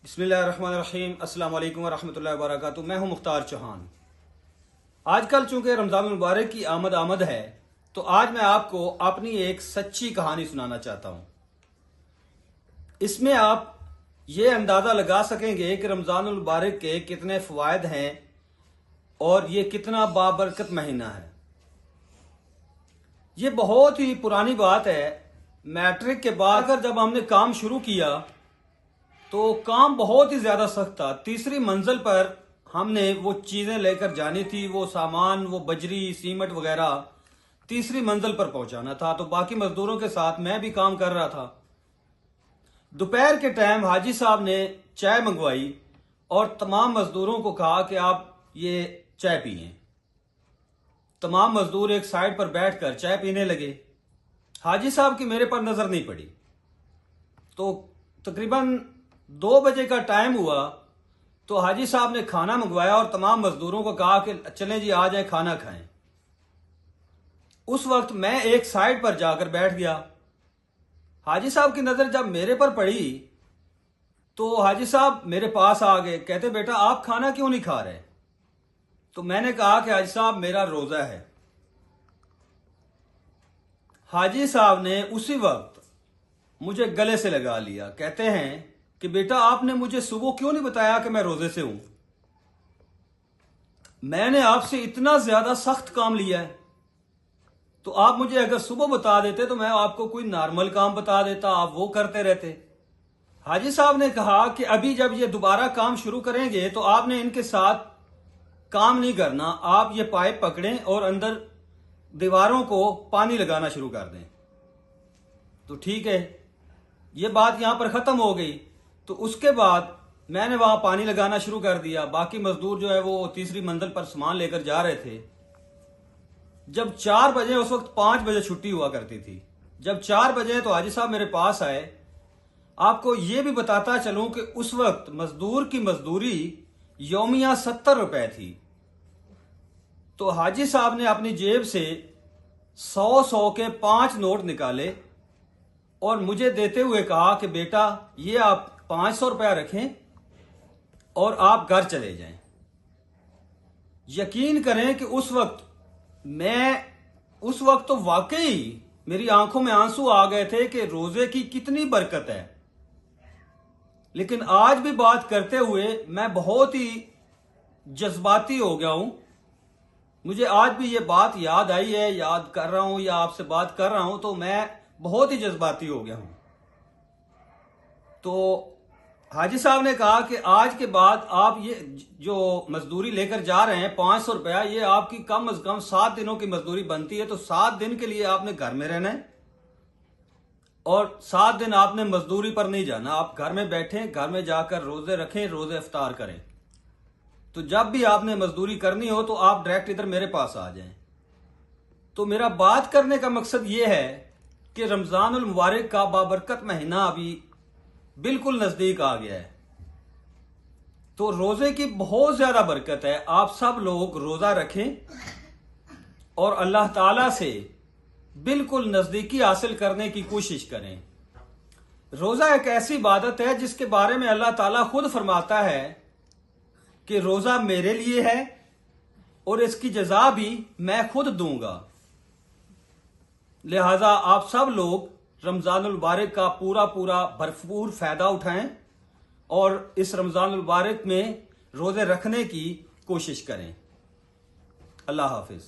बिस्मिल्लाहिर्रहमानिर्रहीम। अस्सलाम वालेकुम वरहमतुल्लाहि वबरकातुहू। मैं हूं मुख्तार चौहान। आजकल चूंकि रमज़ान मुबारक की आमद है तो आज मैं आपको अपनी एक सच्ची कहानी सुनाना चाहता हूं। इसमें आप ये अंदाज़ा लगा सकेंगे कि रमज़ान मुबारक के कितने फ़वाइद हैं और ये कितना बाबरकत महीना है। ये बहुत ही पुरानी बात है। मैट्रिक के बाद अगर जब हमने काम शुरू किया तो काम बहुत ही ज़्यादा सख्त था। तीसरी मंजिल पर हमने वो चीज़ें लेकर जानी थी, वो सामान, वो बजरी, सीमेंट वगैरह तीसरी मंजिल पर पहुंचाना था। तो बाकी मजदूरों के साथ मैं भी काम कर रहा था। दोपहर के टाइम हाजी साहब ने चाय मंगवाई और तमाम मजदूरों को कहा कि आप ये चाय पिए। तमाम मजदूर एक साइड पर बैठकर चाय पीने लगे। हाजी साहब की मेरे पर नजर नहीं पड़ी। तो तकरीबन 2 बजे का टाइम हुआ तो हाजी साहब ने खाना मंगवाया और तमाम मजदूरों को कहा कि चलें जी आ जाए खाना खाएं। उस वक्त मैं एक साइड पर जाकर बैठ गया। हाजी साहब की नजर जब मेरे पर पड़ी तो हाजी साहब मेरे पास आ गए। कहते बेटा आप खाना क्यों नहीं खा रहे? तो मैंने कहा कि हाजी साहब मेरा रोजा है। हाजी साहब ने उसी वक्त मुझे गले से लगा लिया। कहते हैं कि बेटा आपने मुझे सुबह क्यों नहीं बताया कि मैं रोजे से हूं? मैंने आपसे इतना ज्यादा सख्त काम लिया है तो आप मुझे अगर सुबह बता देते तो मैं आपको कोई नॉर्मल काम बता देता, आप वो करते रहते। हाजी साहब ने कहा कि अभी जब ये दोबारा काम शुरू करेंगे तो आपने इनके साथ काम नहीं करना। आप ये पाइप पकड़ें और अंदर दीवारों को पानी लगाना शुरू कर दें। तो ठीक है, ये बात यहां पर खत्म हो गई। तो उसके बाद मैंने वहां पानी लगाना शुरू कर दिया। बाकी मजदूर जो है वो तीसरी मंजिल पर सामान लेकर जा रहे थे। जब 4 बजे, उस वक्त 5 बजे छुट्टी हुआ करती थी, जब 4 बजे तो हाजी साहब मेरे पास आए। आपको ये भी बताता चलूं कि उस वक्त मजदूर की मजदूरी यौमिया 70 रुपए थी। तो हाजी साहब ने अपनी जेब से 100 के 5 नोट निकाले और मुझे देते हुए कहा कि बेटा ये आप 500 रुपया रखें और आप घर चले जाएं। यकीन करें कि उस वक्त तो वाकई मेरी आंखों में आंसू आ गए थे कि रोजे की कितनी बरकत है। लेकिन आज भी बात करते हुए मैं बहुत ही जज्बाती हो गया हूं। मुझे आज भी ये बात याद आई है, याद कर रहा हूं या आपसे बात कर रहा हूं तो मैं बहुत ही जज्बाती हो गया हूं। तो हाजी साहब ने कहा कि आज के बाद आप ये जो मजदूरी लेकर जा रहे हैं 500 रुपया, ये आपकी कम अज कम 7 दिनों की मजदूरी बनती है। तो 7 दिन के लिए आपने घर में रहना है और 7 दिन आपने मजदूरी पर नहीं जाना। आप घर में बैठें, घर में जाकर रोजे रखें, रोजे इफ्तार करें। तो जब भी आपने मजदूरी करनी हो तो आप डायरेक्ट इधर मेरे पास आ जाएं। तो मेरा बात करने का मकसद यह है कि रमजानुल मुबारक का बाबरकत महीना अभी बिल्कुल नजदीक आ गया है। तो रोजे की बहुत ज्यादा बरकत है। आप सब लोग रोजा रखें और अल्लाह ताला से बिल्कुल नजदीकी हासिल करने की कोशिश करें। रोजा एक ऐसी इबादत है जिसके बारे में अल्लाह ताला खुद फरमाता है कि रोजा मेरे लिए है और इसकी जजा भी मैं खुद दूंगा। लिहाजा आप सब लोग रमजानुल मुबारक का पूरा भरपूर फायदा उठाएं और इस रमजानुल मुबारक में रोजे रखने की कोशिश करें। अल्लाह हाफिज।